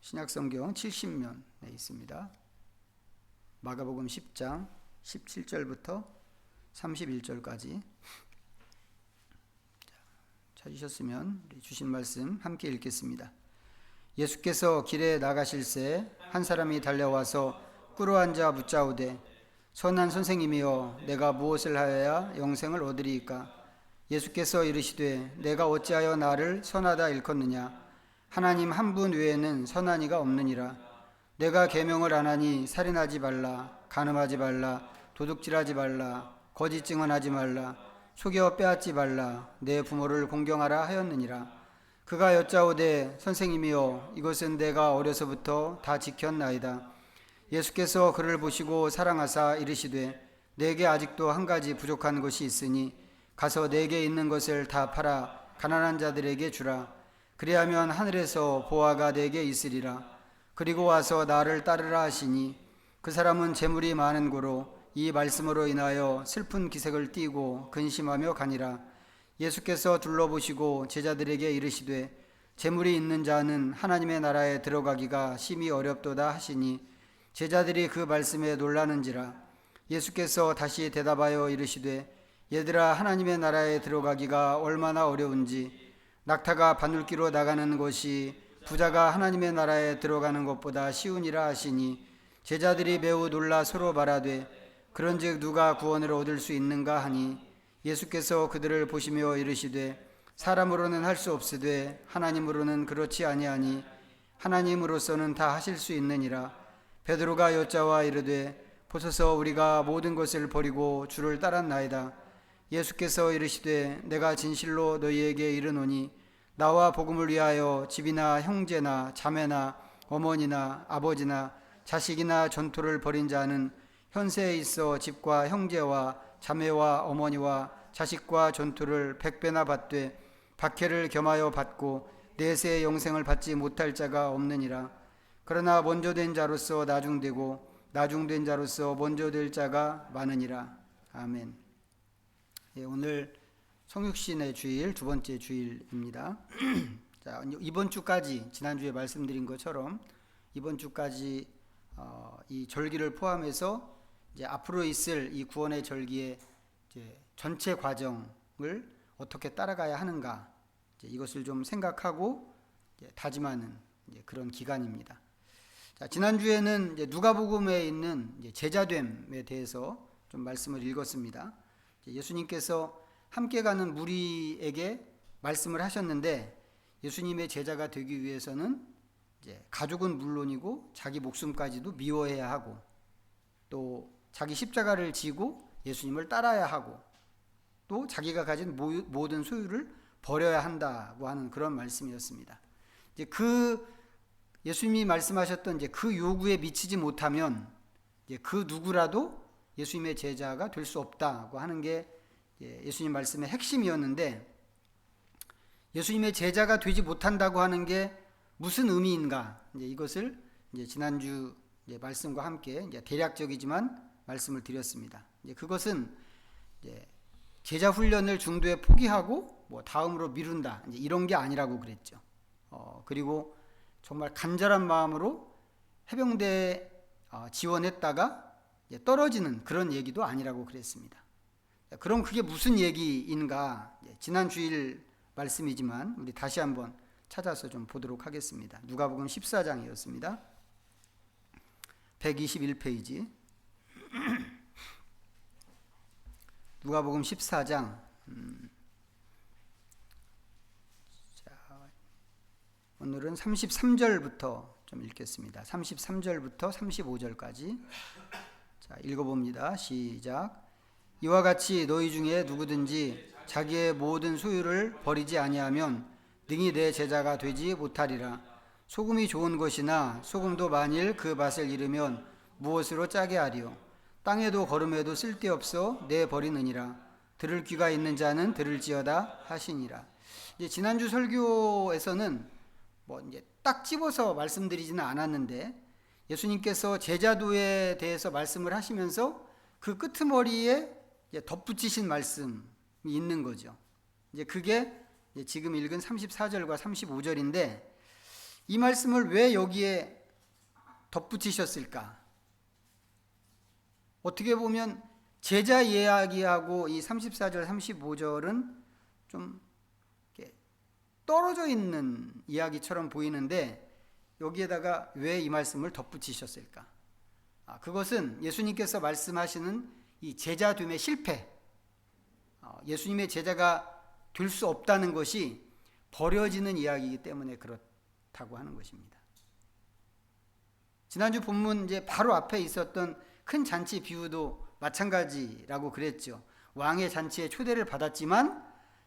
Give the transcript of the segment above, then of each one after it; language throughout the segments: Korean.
신약성경 70면에 있습니다. 마가복음 10장 17절부터 31절까지 찾으셨으면 주신 말씀 함께 읽겠습니다. 예수께서 길에 나가실새 한 사람이 달려와서 꿇어앉아 묻자오되 선한 선생님이여 내가 무엇을 하여야 영생을 얻으리이까? 예수께서 이르시되 내가 어찌하여 나를 선하다 일컫느냐? 하나님 한 분 외에는 선한 이가 없느니라. 내가 계명을 안 하니 살인하지 말라, 간음하지 말라, 도둑질하지 말라, 거짓 증언하지 말라, 속여 빼앗지 말라, 내 부모를 공경하라 하였느니라. 그가 여짜오되 선생님이여 이것은 내가 어려서부터 다 지켰나이다. 예수께서 그를 보시고 사랑하사 이르시되 내게 아직도 한 가지 부족한 것이 있으니 가서 내게 있는 것을 다 팔아 가난한 자들에게 주라. 그리하면 하늘에서 보화가 내게 있으리라. 그리고 와서 나를 따르라 하시니 그 사람은 재물이 많은 고로 이 말씀으로 인하여 슬픈 기색을 띠고 근심하며 가니라. 예수께서 둘러보시고 제자들에게 이르시되 재물이 있는 자는 하나님의 나라에 들어가기가 심히 어렵도다 하시니 제자들이 그 말씀에 놀라는지라. 예수께서 다시 대답하여 이르시되 얘들아 하나님의 나라에 들어가기가 얼마나 어려운지 낙타가 바늘기로 나가는 것이 부자가 하나님의 나라에 들어가는 것보다 쉬우니라 하시니 제자들이 매우 놀라 서로 말하되 그런즉 누가 구원을 얻을 수 있는가 하니 예수께서 그들을 보시며 이르시되 사람으로는 할 수 없으되 하나님으로는 그렇지 아니하니 하나님으로서는 다 하실 수 있느니라. 베드로가 여짜와 이르되 보소서 우리가 모든 것을 버리고 주를 따랐나이다. 예수께서 이르시되 내가 진실로 너희에게 이르노니 나와 복음을 위하여 집이나 형제나 자매나 어머니나 아버지나 자식이나 전토를 벌인 자는 현세에 있어 집과 형제와 자매와 어머니와 자식과 전토를 100배나 받되 박해를 겸하여 받고 내세의 영생을 받지 못할 자가 없느니라. 그러나 먼저 된 자로서 나중되고 나중된 자로서 먼저 될 자가 많으니라. 아멘. 오늘 성육신의 주일 두 번째 주일입니다. 자, 이번 주까지 지난주에 말씀드린 것처럼 이번 주까지 이 절기를 포함해서 이제 앞으로 있을 이 구원의 절기의 이제 전체 과정을 어떻게 따라가야 하는가 이제 이것을 좀 생각하고 이제 다짐하는 이제 그런 기간입니다. 자, 지난주에는 이제 누가복음에 있는 이제 제자됨에 대해서 좀 말씀을 읽었습니다. 예수님께서 함께 가는 무리에게 말씀을 하셨는데 예수님의 제자가 되기 위해서는 이제 가족은 물론이고 자기 목숨까지도 미워해야 하고 또 자기 십자가를 지고 예수님을 따라야 하고 또 자기가 가진 모든 소유를 버려야 한다고 하는 그런 말씀이었습니다. 이제 그 예수님이 말씀하셨던 이제 그 요구에 미치지 못하면 이제 그 누구라도 예수님의 제자가 될 수 없다고 하는 게 예수님 말씀의 핵심이었는데 예수님의 제자가 되지 못한다고 하는 게 무슨 의미인가? 이제 이것을 이제 지난주 이제 말씀과 함께 이제 대략적이지만 말씀을 드렸습니다. 이제 그것은 이제 제자 훈련을 중도에 포기하고 뭐 다음으로 미룬다 이제 이런 게 아니라고 그랬죠. 그리고 정말 간절한 마음으로 해병대에 지원했다가 떨어지는 그런 얘기도 아니라고 그랬습니다. 그럼 그게 무슨 얘기인가? 지난 주일 말씀이지만 우리 다시 한번 찾아서 좀 보도록 하겠습니다. 누가복음 14장이었습니다. 121페이지. 누가복음 14장. 오늘은 33절부터 좀 읽겠습니다. 33절부터 35절까지. 자, 읽어봅니다. 시작. 이와 같이 너희 중에 누구든지 자기의 모든 소유를 버리지 아니하면 능히 내 제자가 되지 못하리라. 소금이 좋은 것이나 소금도 만일 그 맛을 잃으면 무엇으로 짜게 하리요? 땅에도 거름에도 쓸데없어 내버리느니라. 들을 귀가 있는 자는 들을지어다 하시니라. 이제 지난주 설교에서는 뭐 이제 딱 집어서 말씀드리지는 않았는데 예수님께서 제자도에 대해서 말씀을 하시면서 그 끄트머리에 덧붙이신 말씀이 있는 거죠. 이제 그게 지금 읽은 34절과 35절인데 이 말씀을 왜 여기에 덧붙이셨을까? 어떻게 보면 제자 이야기하고 이 34절, 35절은 좀 떨어져 있는 이야기처럼 보이는데 여기에다가 왜 이 말씀을 덧붙이셨을까? 그것은 예수님께서 말씀하시는 이 제자됨의 실패, 예수님의 제자가 될 수 없다는 것이 버려지는 이야기이기 때문에 그렇다고 하는 것입니다. 지난주 본문 이제 바로 앞에 있었던 큰 잔치 비유도 마찬가지라고 그랬죠. 왕의 잔치에 초대를 받았지만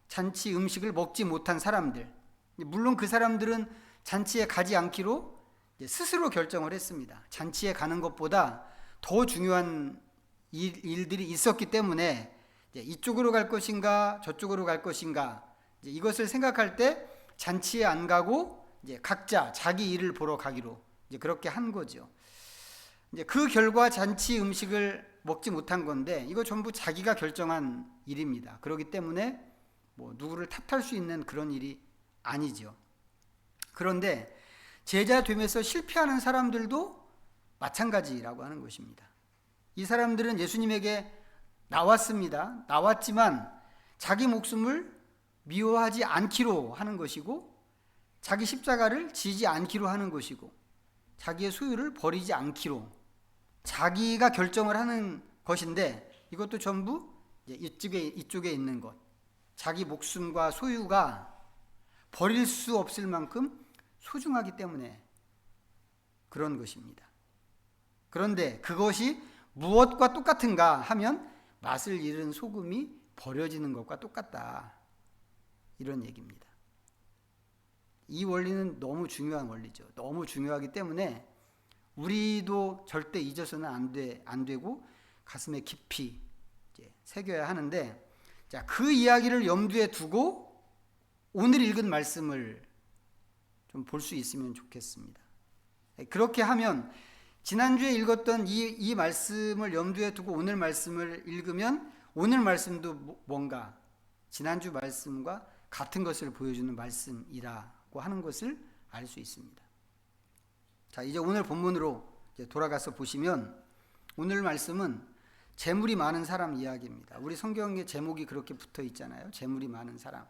잔치 음식을 먹지 못한 사람들, 물론 그 사람들은 잔치에 가지 않기로 스스로 결정을 했습니다. 잔치에 가는 것보다 더 중요한 일들이 있었기 때문에 이쪽으로 갈 것인가 저쪽으로 갈 것인가 이것을 생각할 때 잔치에 안 가고 각자 자기 일을 보러 가기로 그렇게 한 거죠. 그 결과 잔치 음식을 먹지 못한 건데 이거 전부 자기가 결정한 일입니다. 그렇기 때문에 뭐 누구를 탓할 수 있는 그런 일이 아니죠. 그런데 제자 되면서 실패하는 사람들도 마찬가지라고 하는 것입니다. 이 사람들은 예수님에게 나왔습니다. 나왔지만 자기 목숨을 미워하지 않기로 하는 것이고 자기 십자가를 지지 않기로 하는 것이고 자기의 소유를 버리지 않기로 자기가 결정을 하는 것인데 이것도 전부 이쪽에 있는 것, 자기 목숨과 소유가 버릴 수 없을 만큼 소중하기 때문에 그런 것입니다. 그런데 그것이 무엇과 똑같은가 하면 맛을 잃은 소금이 버려지는 것과 똑같다, 이런 얘기입니다. 이 원리는 너무 중요한 원리죠. 너무 중요하기 때문에 우리도 절대 잊어서는 안 되고 가슴에 깊이 새겨야 하는데, 자, 그 이야기를 염두에 두고 오늘 읽은 말씀을 좀 볼 수 있으면 좋겠습니다. 그렇게 하면 지난주에 읽었던 이 말씀을 염두에 두고 오늘 말씀을 읽으면 오늘 말씀도 뭔가 지난주 말씀과 같은 것을 보여주는 말씀이라고 하는 것을 알 수 있습니다. 자, 이제 오늘 본문으로 돌아가서 보시면 오늘 말씀은 재물이 많은 사람 이야기입니다. 우리 성경에 제목이 그렇게 붙어 있잖아요. 재물이 많은 사람.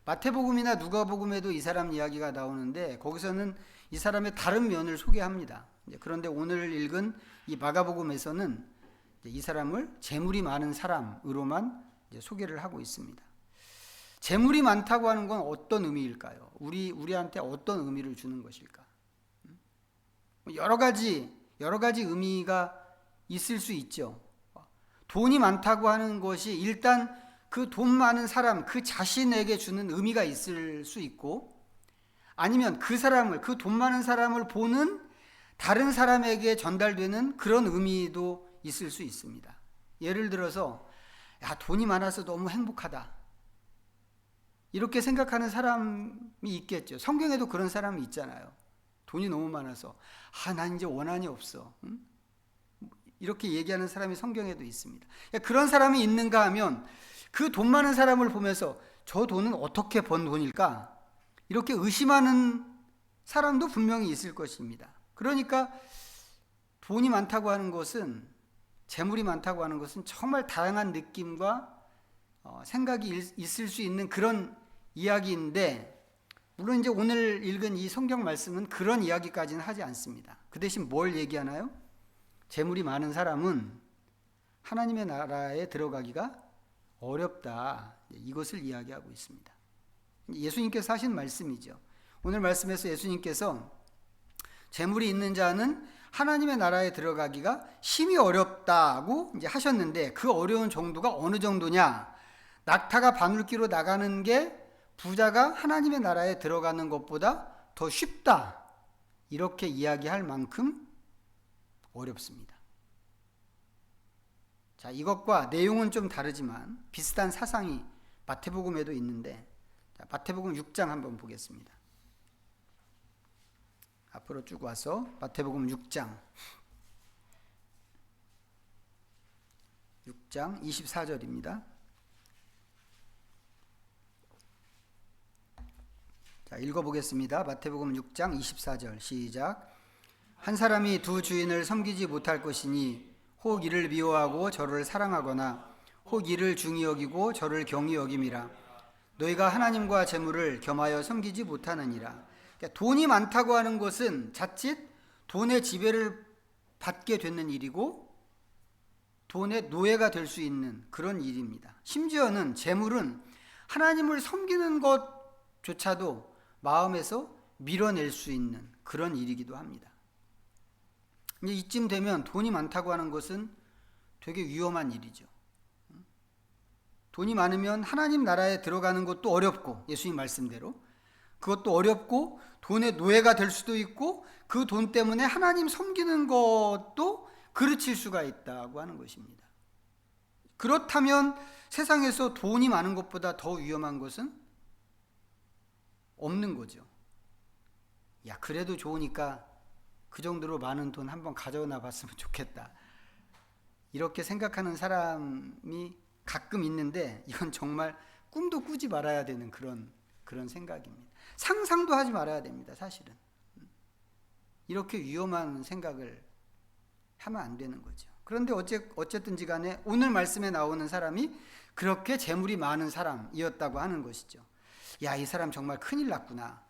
마태복음이나 누가복음에도 이 사람 이야기가 나오는데 거기서는 이 사람의 다른 면을 소개합니다. 그런데 오늘 읽은 이 마가복음에서는 이 사람을 재물이 많은 사람으로만 소개를 하고 있습니다. 재물이 많다고 하는 건 어떤 의미일까요? 우리한테 어떤 의미를 주는 것일까? 여러 가지 의미가 있을 수 있죠. 돈이 많다고 하는 것이 일단 그 돈 많은 사람 그 자신에게 주는 의미가 있을 수 있고, 아니면 그 돈 많은 사람을 보는 다른 사람에게 전달되는 그런 의미도 있을 수 있습니다. 예를 들어서 돈이 많아서 너무 행복하다, 이렇게 생각하는 사람이 있겠죠. 성경에도 그런 사람이 있잖아요. 돈이 너무 많아서 난 이제 원한이 없어, 이렇게 얘기하는 사람이 성경에도 있습니다. 그런 사람이 있는가 하면 그 돈 많은 사람을 보면서 저 돈은 어떻게 번 돈일까? 이렇게 의심하는 사람도 분명히 있을 것입니다. 그러니까 돈이 많다고 하는 것은, 재물이 많다고 하는 것은 정말 다양한 느낌과 생각이 있을 수 있는 그런 이야기인데, 물론 이제 오늘 읽은 이 성경 말씀은 그런 이야기까지는 하지 않습니다. 그 대신 뭘 얘기하나요? 재물이 많은 사람은 하나님의 나라에 들어가기가 어렵다, 이것을 이야기하고 있습니다. 예수님께서 하신 말씀이죠. 오늘 말씀에서 예수님께서 재물이 있는 자는 하나님의 나라에 들어가기가 심히 어렵다고 이제 하셨는데, 그 어려운 정도가 어느 정도냐? 낙타가 바늘기로 나가는 게 부자가 하나님의 나라에 들어가는 것보다 더 쉽다, 이렇게 이야기할 만큼 어렵습니다. 자, 이것과 내용은 좀 다르지만 비슷한 사상이 마태복음에도 있는데, 자, 마태복음 6장 한번 보겠습니다. 앞으로 쭉 와서 마태복음 6장 24절입니다. 자, 자, 읽어보겠습니다. 마태복음 6장 24절 시작. 한 사람이 두 주인을 섬기지 못할 것이니 혹 이를 미워하고 저를 사랑하거나 혹 이를 중히 여기고 저를 경히 여김이라. 너희가 하나님과 재물을 겸하여 섬기지 못하느니라. 그러니까 돈이 많다고 하는 것은 자칫 돈의 지배를 받게 되는 일이고 돈의 노예가 될 수 있는 그런 일입니다. 심지어는 재물은 하나님을 섬기는 것조차도 마음에서 밀어낼 수 있는 그런 일이기도 합니다. 이제 이쯤 되면 돈이 많다고 하는 것은 되게 위험한 일이죠. 돈이 많으면 하나님 나라에 들어가는 것도 어렵고, 예수님 말씀대로 그것도 어렵고 돈의 노예가 될 수도 있고 그 돈 때문에 하나님 섬기는 것도 그르칠 수가 있다고 하는 것입니다. 그렇다면 세상에서 돈이 많은 것보다 더 위험한 것은 없는 거죠. 야, 그래도 좋으니까 그 정도로 많은 돈 한번 가져나 봤으면 좋겠다, 이렇게 생각하는 사람이 가끔 있는데 이건 정말 꿈도 꾸지 말아야 되는 그런 생각입니다. 상상도 하지 말아야 됩니다. 사실은 이렇게 위험한 생각을 하면 안 되는 거죠. 그런데 어쨌든지 간에 오늘 말씀에 나오는 사람이 그렇게 재물이 많은 사람이었다고 하는 것이죠. 야, 이 사람 정말 큰일 났구나,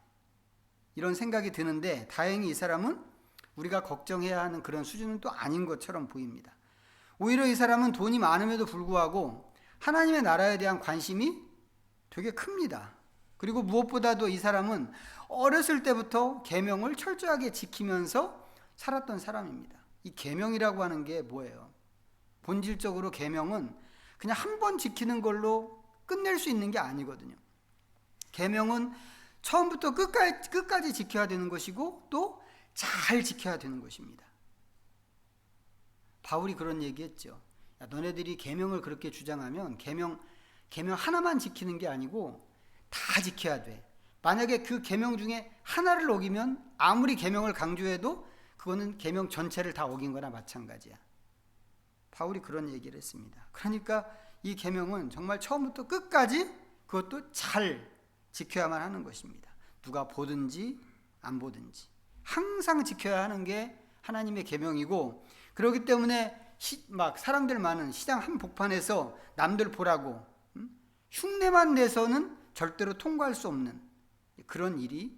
이런 생각이 드는데 다행히 이 사람은 우리가 걱정해야 하는 그런 수준은 또 아닌 것처럼 보입니다. 오히려 이 사람은 돈이 많음에도 불구하고 하나님의 나라에 대한 관심이 되게 큽니다. 그리고 무엇보다도 이 사람은 어렸을 때부터 계명을 철저하게 지키면서 살았던 사람입니다. 이 계명이라고 하는 게 뭐예요? 본질적으로 계명은 그냥 한 번 지키는 걸로 끝낼 수 있는 게 아니거든요. 계명은 처음부터 끝까지 지켜야 되는 것이고 또 잘 지켜야 되는 것입니다. 바울이 그런 얘기했죠. 야, 너네들이 계명을 그렇게 주장하면 계명 하나만 지키는 게 아니고 다 지켜야 돼. 만약에 그 계명 중에 하나를 어기면 아무리 계명을 강조해도 그거는 계명 전체를 다 어긴 거나 마찬가지야. 바울이 그런 얘기를 했습니다. 그러니까 이 계명은 정말 처음부터 끝까지 그것도 잘 지켜야만 하는 것입니다. 누가 보든지 안 보든지 항상 지켜야 하는 게 하나님의 계명이고, 그렇기 때문에 막 사람들 많은 시장 한복판에서 남들 보라고 흉내만 내서는 절대로 통과할 수 없는 그런 일이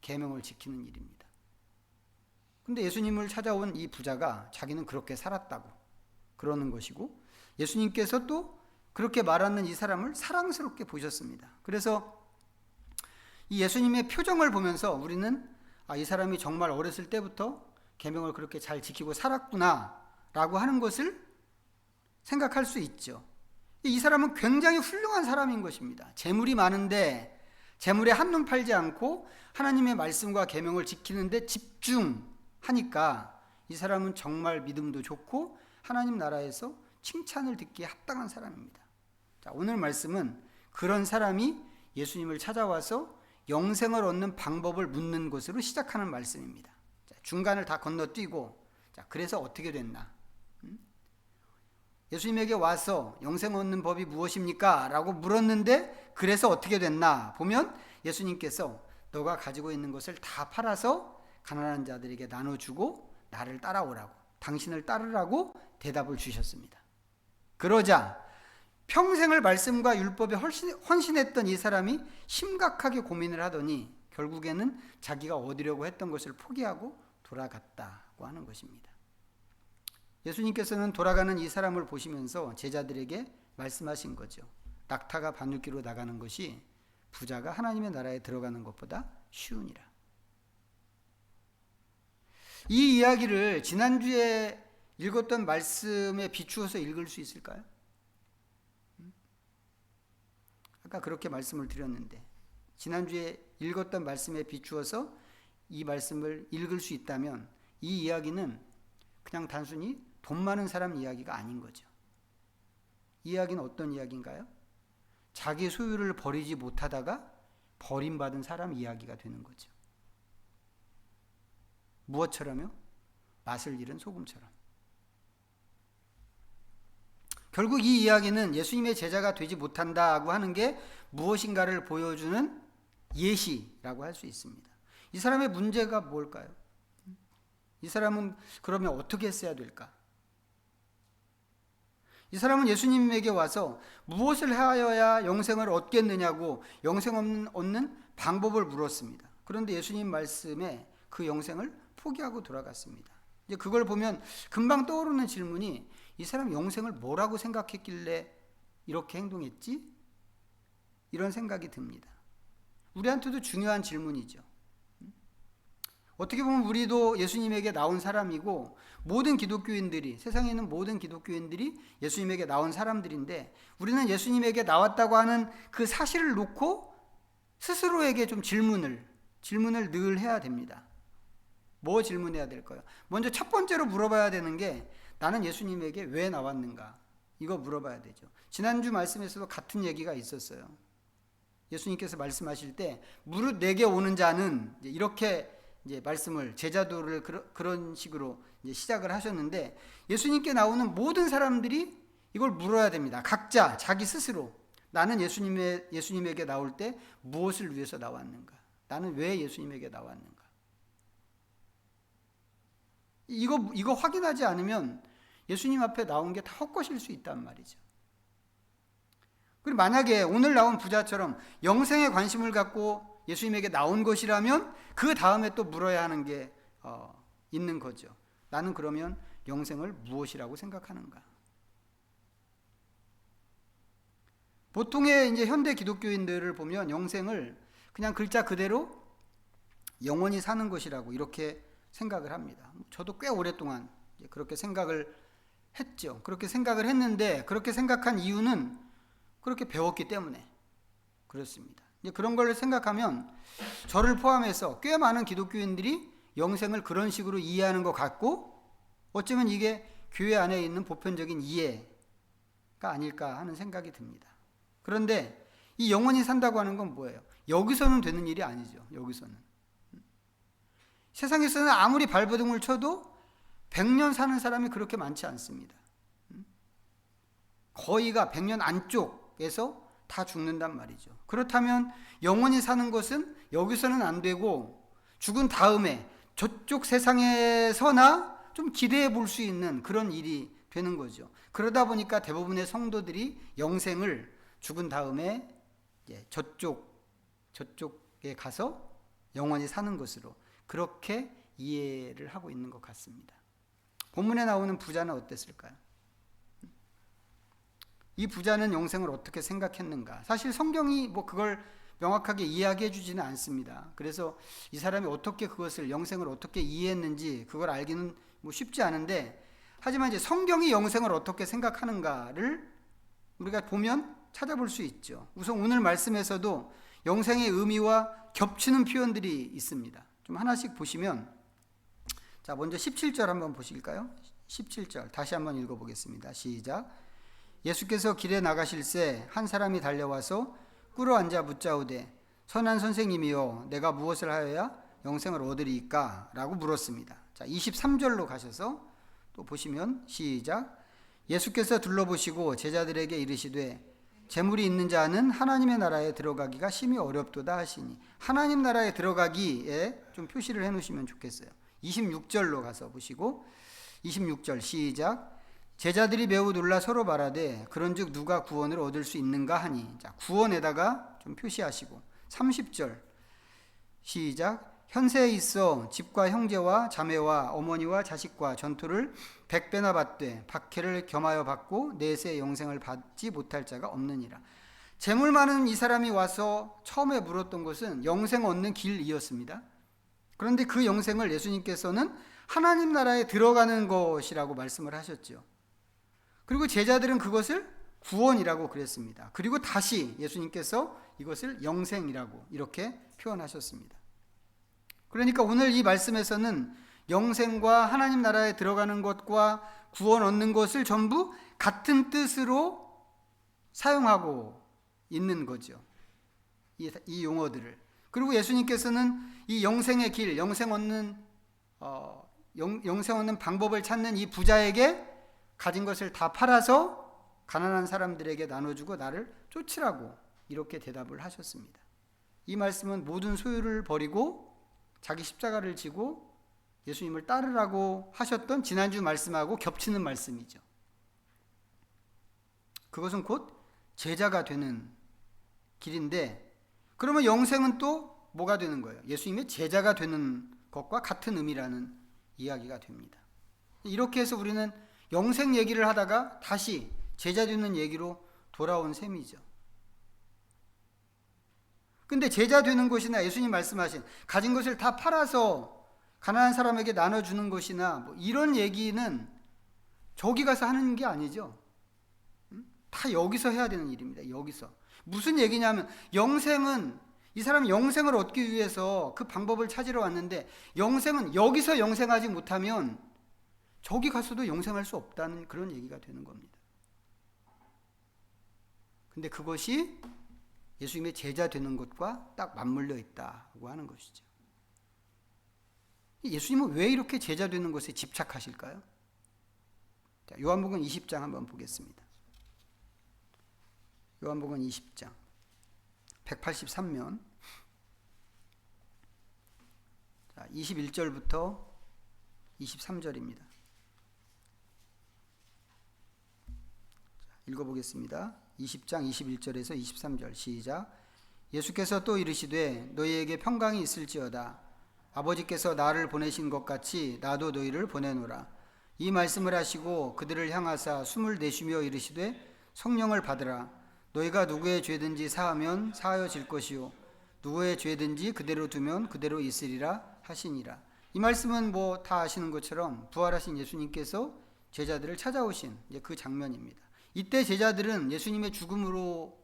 계명을 지키는 일입니다. 근데 예수님을 찾아온 이 부자가 자기는 그렇게 살았다고 그러는 것이고, 예수님께서 또 그렇게 말하는 이 사람을 사랑스럽게 보셨습니다. 그래서 이 예수님의 표정을 보면서 우리는 이 사람이 정말 어렸을 때부터 계명을 그렇게 잘 지키고 살았구나 라고 하는 것을 생각할 수 있죠. 이 사람은 굉장히 훌륭한 사람인 것입니다. 재물이 많은데 재물에 한눈 팔지 않고 하나님의 말씀과 계명을 지키는데 집중하니까 이 사람은 정말 믿음도 좋고 하나님 나라에서 칭찬을 듣기에 합당한 사람입니다. 자, 오늘 말씀은 그런 사람이 예수님을 찾아와서 영생을 얻는 방법을 묻는 것으로 시작하는 말씀입니다. 자, 중간을 다 건너뛰고, 자, 그래서 어떻게 됐나? 예수님에게 와서 영생 얻는 법이 무엇입니까? 라고 물었는데 그래서 어떻게 됐나? 보면 예수님께서 너가 가지고 있는 것을 다 팔아서 가난한 자들에게 나눠주고 나를 따라오라고, 당신을 따르라고 대답을 주셨습니다. 그러자 평생을 말씀과 율법에 헌신했던 이 사람이 심각하게 고민을 하더니 결국에는 자기가 얻으려고 했던 것을 포기하고 돌아갔다고 하는 것입니다. 예수님께서는 돌아가는 이 사람을 보시면서 제자들에게 말씀하신 거죠. 낙타가 바늘귀로 나가는 것이 부자가 하나님의 나라에 들어가는 것보다 쉬우니라. 이 이야기를 지난주에 읽었던 말씀에 비추어서 읽을 수 있을까요? 아까 그렇게 말씀을 드렸는데 지난주에 읽었던 말씀에 비추어서 이 말씀을 읽을 수 있다면 이 이야기는 그냥 단순히 돈 많은 사람 이야기가 아닌 거죠. 이 이야기는 어떤 이야기인가요? 자기 소유를 버리지 못하다가 버림받은 사람 이야기가 되는 거죠. 무엇처럼요? 맛을 잃은 소금처럼. 결국 이 이야기는 예수님의 제자가 되지 못한다고 하는 게 무엇인가를 보여주는 예시라고 할 수 있습니다. 이 사람의 문제가 뭘까요? 이 사람은 그러면 어떻게 했어야 될까? 이 사람은 예수님에게 와서 무엇을 하여야 영생을 얻겠느냐고 영생 얻는 방법을 물었습니다. 그런데 예수님 말씀에 그 영생을 포기하고 돌아갔습니다. 이제 그걸 보면 금방 떠오르는 질문이, 이 사람 영생을 뭐라고 생각했길래 이렇게 행동했지? 이런 생각이 듭니다. 우리한테도 중요한 질문이죠. 어떻게 보면 우리도 예수님에게 나온 사람이고, 모든 기독교인들이, 세상에 있는 모든 기독교인들이 예수님에게 나온 사람들인데, 우리는 예수님에게 나왔다고 하는 그 사실을 놓고 스스로에게 좀 질문을 늘 해야 됩니다. 뭐 질문해야 될까요? 먼저 첫 번째로 물어봐야 되는 게, 나는 예수님에게 왜 나왔는가? 이거 물어봐야 되죠. 지난주 말씀에서도 같은 얘기가 있었어요. 예수님께서 말씀하실 때 무릇 내게 오는 자는, 이렇게 이제 말씀을, 제자도를 그런 식으로 이제 시작을 하셨는데, 예수님께 나오는 모든 사람들이 이걸 물어야 됩니다. 각자 자기 스스로, 나는 예수님에게 나올 때 무엇을 위해서 나왔는가? 나는 왜 예수님에게 나왔는가? 이거 확인하지 않으면 예수님 앞에 나온 게 다 헛것일 수 있단 말이죠. 그리고 만약에 오늘 나온 부자처럼 영생에 관심을 갖고 예수님에게 나온 것이라면 그 다음에 또 물어야 하는 게 있는 거죠. 나는 그러면 영생을 무엇이라고 생각하는가? 보통의 이제 현대 기독교인들을 보면 영생을 그냥 글자 그대로 영원히 사는 것이라고 이렇게 생각을 합니다. 저도 꽤 오랫동안 그렇게 생각을 했죠. 그렇게 생각을 했는데, 그렇게 생각한 이유는 그렇게 배웠기 때문에 그렇습니다. 이제 그런 걸 생각하면 저를 포함해서 꽤 많은 기독교인들이 영생을 그런 식으로 이해하는 것 같고, 어쩌면 이게 교회 안에 있는 보편적인 이해가 아닐까 하는 생각이 듭니다. 그런데 이 영원히 산다고 하는 건 뭐예요? 여기서는 되는 일이 아니죠. 여기서는. 세상에서는 아무리 발버둥을 쳐도 100년 사는 사람이 그렇게 많지 않습니다. 거의가 100년 안쪽에서 다 죽는단 말이죠. 그렇다면 영원히 사는 것은 여기서는 안 되고, 죽은 다음에 저쪽 세상에서나 좀 기대해 볼 수 있는 그런 일이 되는 거죠. 그러다 보니까 대부분의 성도들이 영생을 죽은 다음에 저쪽에 가서 영원히 사는 것으로 그렇게 이해를 하고 있는 것 같습니다. 본문에 나오는 부자는 어땠을까요? 이 부자는 영생을 어떻게 생각했는가? 사실 성경이 그걸 명확하게 이야기해 주지는 않습니다. 그래서 이 사람이 어떻게 그것을, 영생을 어떻게 이해했는지 그걸 알기는 쉽지 않은데, 하지만 이제 성경이 영생을 어떻게 생각하는가를 우리가 보면 찾아볼 수 있죠. 우선 오늘 말씀에서도 영생의 의미와 겹치는 표현들이 있습니다. 좀 하나씩 보시면, 자, 먼저 17절 한번 보실까요? 17절 다시 한번 읽어보겠습니다. 시작. 예수께서 길에 나가실새 한 사람이 달려와서 꿇어 앉아 묻자오되, 선한 선생님이여, 내가 무엇을 하여야 영생을 얻으리이까? 라고 물었습니다. 자, 23절로 가셔서 또 보시면, 시작. 예수께서 둘러보시고 제자들에게 이르시되, 재물이 있는 자는 하나님의 나라에 들어가기가 심히 어렵도다 하시니, 하나님 나라에 들어가기에 좀 표시를 해 놓으시면 좋겠어요. 26절로 가서 보시고, 26절 시작. 제자들이 매우 놀라 서로 말하되, 그런즉 누가 구원을 얻을 수 있는가 하니. 자, 구원에다가 좀 표시하시고, 30절 시작. 현세에 있어 집과 형제와 자매와 어머니와 자식과 전토를 100배나 받되 박해를 겸하여 받고 내세 영생을 받지 못할 자가 없느니라. 재물 많은 이 사람이 와서 처음에 물었던 것은 영생 얻는 길이었습니다. 그런데 그 영생을 예수님께서는 하나님 나라에 들어가는 것이라고 말씀을 하셨죠. 그리고 제자들은 그것을 구원이라고 그랬습니다. 그리고 다시 예수님께서 이것을 영생이라고 이렇게 표현하셨습니다. 그러니까 오늘 이 말씀에서는 영생과 하나님 나라에 들어가는 것과 구원 얻는 것을 전부 같은 뜻으로 사용하고 있는 거죠. 이 용어들을. 그리고 예수님께서는 이 영생의 길, 영생 얻는 방법을 찾는 이 부자에게 가진 것을 다 팔아서 가난한 사람들에게 나눠주고 나를 쫓으라고 이렇게 대답을 하셨습니다. 이 말씀은 모든 소유를 버리고 자기 십자가를 지고 예수님을 따르라고 하셨던 지난주 말씀하고 겹치는 말씀이죠. 그것은 곧 제자가 되는 길인데, 그러면 영생은 또 뭐가 되는 거예요? 예수님의 제자가 되는 것과 같은 의미라는 이야기가 됩니다. 이렇게 해서 우리는 영생 얘기를 하다가 다시 제자 되는 얘기로 돌아온 셈이죠. 근데 제자 되는 것이나 예수님 말씀하신 가진 것을 다 팔아서 가난한 사람에게 나눠주는 것이나 뭐 이런 얘기는 저기 가서 하는 게 아니죠. 다 여기서 해야 되는 일입니다. 여기서. 무슨 얘기냐면, 영생은, 이 사람이 영생을 얻기 위해서 그 방법을 찾으러 왔는데, 영생은 여기서 영생하지 못하면 저기 가서도 영생할 수 없다는 그런 얘기가 되는 겁니다. 근데 그것이 예수님의 제자 되는 것과 딱 맞물려 있다고 하는 것이죠. 예수님은 왜 이렇게 제자 되는 것에 집착하실까요? 자, 요한복음 20장 한번 보겠습니다. 요한복음 20장 183면 21절부터 23절입니다. 읽어보겠습니다. 20장 21절에서 23절 시작. 예수께서 또 이르시되 너희에게 평강이 있을지어다. 아버지께서 나를 보내신 것 같이 나도 너희를 보내노라. 이 말씀을 하시고 그들을 향하사 숨을 내쉬며 이르시되 성령을 받으라. 너희가 누구의 죄든지 사하면 사하여질 것이요 누구의 죄든지 그대로 두면 그대로 있으리라 하시니라. 이 말씀은 뭐 다 아시는 것처럼 부활하신 예수님께서 제자들을 찾아오신 그 장면입니다. 이때 제자들은 예수님의 죽음으로,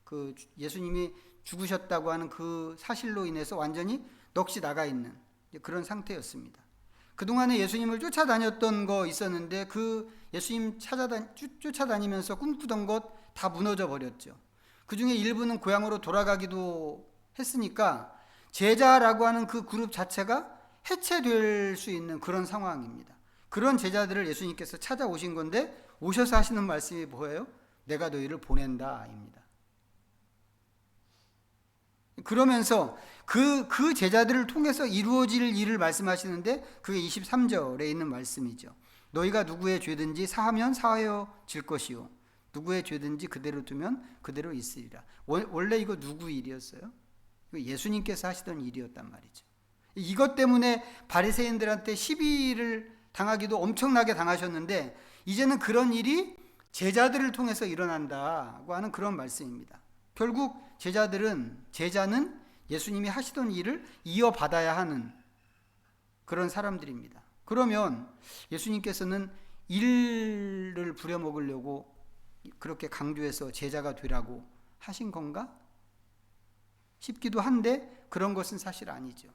그 예수님이 죽으셨다고 하는 그 사실로 인해서 완전히 넋이 나가 있는 그런 상태였습니다. 그동안에 예수님을 쫓아다녔던 거 있었는데 그 예수님 쫓아다니면서 꿈꾸던 것 다 무너져 버렸죠. 그 중에 일부는 고향으로 돌아가기도 했으니까 제자라고 하는 그 그룹 자체가 해체될 수 있는 그런 상황입니다. 그런 제자들을 예수님께서 찾아오신 건데, 오셔서 하시는 말씀이 뭐예요? 내가 너희를 보낸다 입니다. 그러면서 그 제자들을 통해서 이루어질 일을 말씀하시는데, 그게 23절에 있는 말씀이죠. 너희가 누구의 죄든지 사하면 사하여질 것이요 누구의 죄든지 그대로 두면 그대로 있으리라. 원래 이거 누구 일이었어요? 이거 예수님께서 하시던 일이었단 말이죠. 이것 때문에 바리새인들한테 시비를 당하기도 엄청나게 당하셨는데, 이제는 그런 일이 제자들을 통해서 일어난다고 하는 그런 말씀입니다. 결국 제자는 예수님이 하시던 일을 이어받아야 하는 그런 사람들입니다. 그러면 예수님께서는 일을 부려먹으려고 그렇게 강조해서 제자가 되라고 하신 건가 싶기도 한데, 그런 것은 사실 아니죠.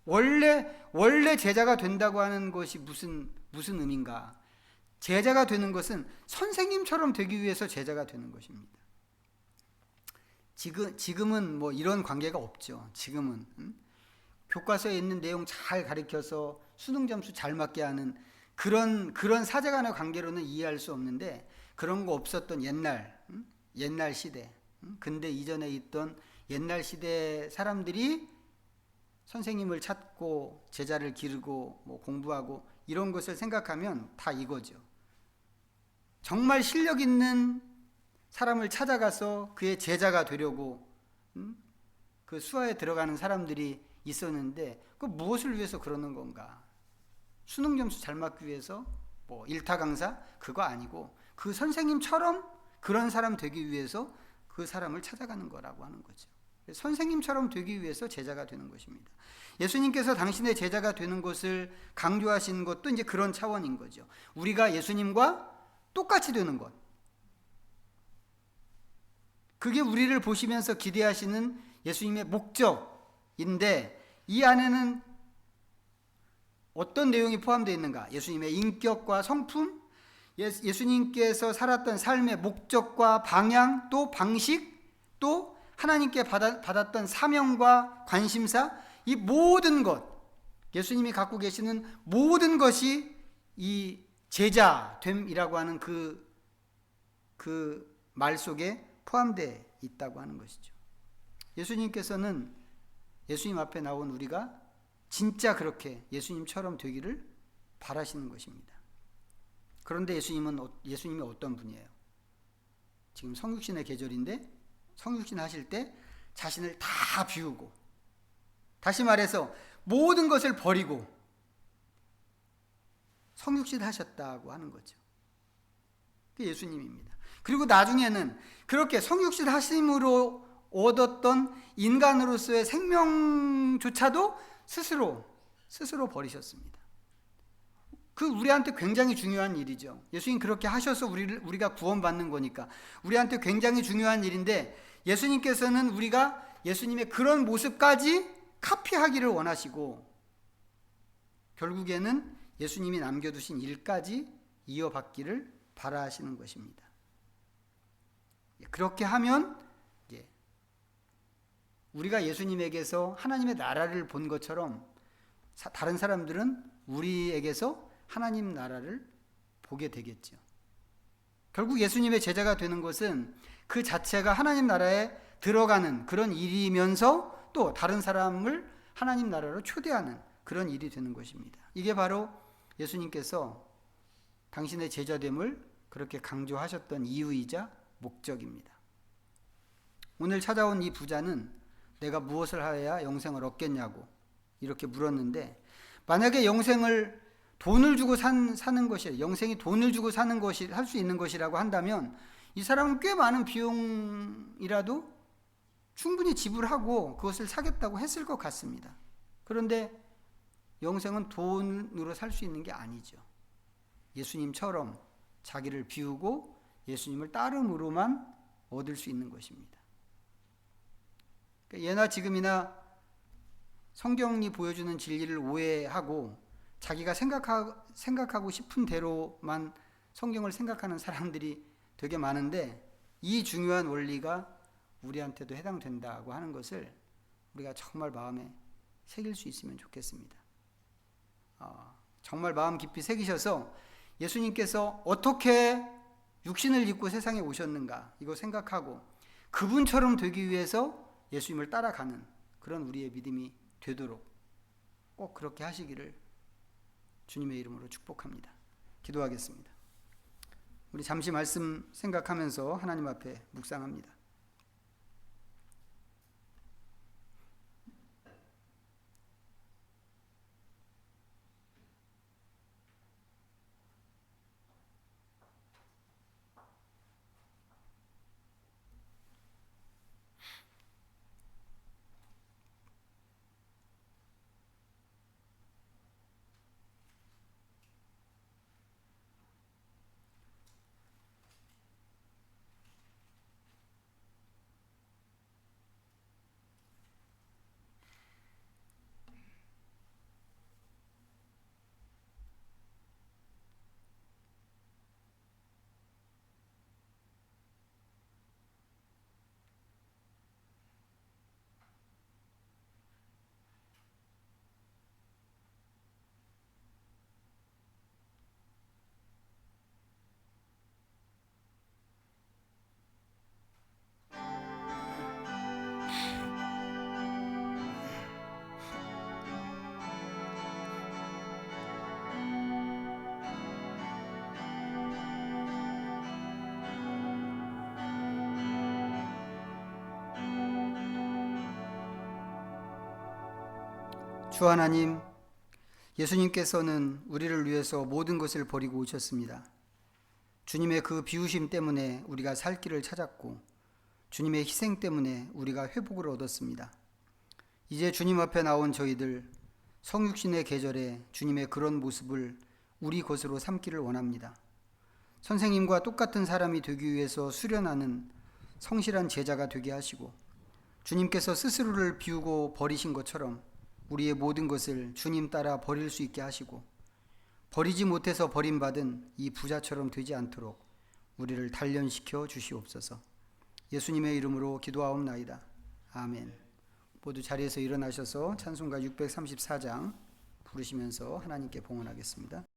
원래 제자가 된다고 하는 것이 무슨 의미인가? 제자가 되는 것은 선생님처럼 되기 위해서 제자가 되는 것입니다. 지금은 뭐 이런 관계가 없죠. 지금은 교과서에 있는 내용 잘 가르쳐서 수능 점수 잘 맞게 하는 그런 사제간의 관계로는 이해할 수 없는데, 그런 거 없었던 옛날 시대, 근대 이전에 있던 옛날 시대 사람들이 선생님을 찾고 제자를 기르고 뭐 공부하고 이런 것을 생각하면 다 이거죠. 정말 실력 있는 사람을 찾아가서 그의 제자가 되려고 그 수하에 들어가는 사람들이 있었는데, 그 무엇을 위해서 그러는 건가? 수능 점수 잘 맞기 위해서, 뭐 일타 강사 그거 아니고, 그 선생님처럼 그런 사람 되기 위해서 그 사람을 찾아가는 거라고 하는 거죠. 선생님처럼 되기 위해서 제자가 되는 것입니다. 예수님께서 당신의 제자가 되는 것을 강조하신 것도 이제 그런 차원인 거죠. 우리가 예수님과 똑같이 되는 것. 그게 우리를 보시면서 기대하시는 예수님의 목적인데, 이 안에는 어떤 내용이 포함되어 있는가? 예수님의 인격과 성품, 예수님께서 살았던 삶의 목적과 방향, 또 방식, 또 하나님께 받았던 사명과 관심사, 이 모든 것, 예수님이 갖고 계시는 모든 것이 이 제자됨이라고 하는 그 말 속에 포함되어 있다고 하는 것이죠. 예수님께서는 예수님 앞에 나온 우리가 진짜 그렇게 예수님처럼 되기를 바라시는 것입니다. 그런데 예수님이 어떤 분이에요? 지금 성육신의 계절인데 성육신 하실 때 자신을 다 비우고, 다시 말해서 모든 것을 버리고 성육신 하셨다고 하는 거죠. 그게 예수님입니다. 그리고 나중에는 그렇게 성육신 하심으로 얻었던 인간으로서의 생명조차도 스스로 버리셨습니다. 그 우리한테 굉장히 중요한 일이죠. 예수님 그렇게 하셔서 우리가 구원받는 거니까 우리한테 굉장히 중요한 일인데, 예수님께서는 우리가 예수님의 그런 모습까지 카피하기를 원하시고 결국에는 예수님이 남겨두신 일까지 이어받기를 바라시는 것입니다. 그렇게 하면 우리가 예수님에게서 하나님의 나라를 본 것처럼 다른 사람들은 우리에게서 하나님 나라를 보게 되겠죠. 결국 예수님의 제자가 되는 것은 그 자체가 하나님 나라에 들어가는 그런 일이면서 또 다른 사람을 하나님 나라로 초대하는 그런 일이 되는 것입니다. 이게 바로 예수님께서 당신의 제자됨을 그렇게 강조하셨던 이유이자 목적입니다. 오늘 찾아온 이 부자는 내가 무엇을 하여야 영생을 얻겠냐고 이렇게 물었는데, 만약에 영생을 돈을 주고 사는 것이, 영생이 돈을 주고 사는 것이, 할 수 있는 것이라고 한다면 이 사람은 꽤 많은 비용이라도 충분히 지불하고 그것을 사겠다고 했을 것 같습니다. 그런데 영생은 돈으로 살 수 있는 게 아니죠. 예수님처럼 자기를 비우고 예수님을 따름으로만 얻을 수 있는 것입니다. 예나 지금이나 성경이 보여주는 진리를 오해하고 자기가 생각하고 싶은 대로만 성경을 생각하는 사람들이 되게 많은데, 이 중요한 원리가 우리한테도 해당된다고 하는 것을 우리가 정말 마음에 새길 수 있으면 좋겠습니다. 정말 마음 깊이 새기셔서 예수님께서 어떻게 육신을 입고 세상에 오셨는가 이거 생각하고 그분처럼 되기 위해서 예수님을 따라가는 그런 우리의 믿음이 되도록 꼭 그렇게 하시기를 주님의 이름으로 축복합니다. 기도하겠습니다. 우리 잠시 말씀 생각하면서 하나님 앞에 묵상합니다. 주 하나님, 예수님께서는 우리를 위해서 모든 것을 버리고 오셨습니다. 주님의 그 비우심 때문에 우리가 살 길을 찾았고 주님의 희생 때문에 우리가 회복을 얻었습니다. 이제 주님 앞에 나온 저희들 성육신의 계절에 주님의 그런 모습을 우리 것으로 삼기를 원합니다. 선생님과 똑같은 사람이 되기 위해서 수련하는 성실한 제자가 되게 하시고, 주님께서 스스로를 비우고 버리신 것처럼 우리의 모든 것을 주님 따라 버릴 수 있게 하시고, 버리지 못해서 버림받은 이 부자처럼 되지 않도록 우리를 단련시켜 주시옵소서. 예수님의 이름으로 기도하옵나이다. 아멘. 모두 자리에서 일어나셔서 찬송가 634장 부르시면서 하나님께 봉헌하겠습니다.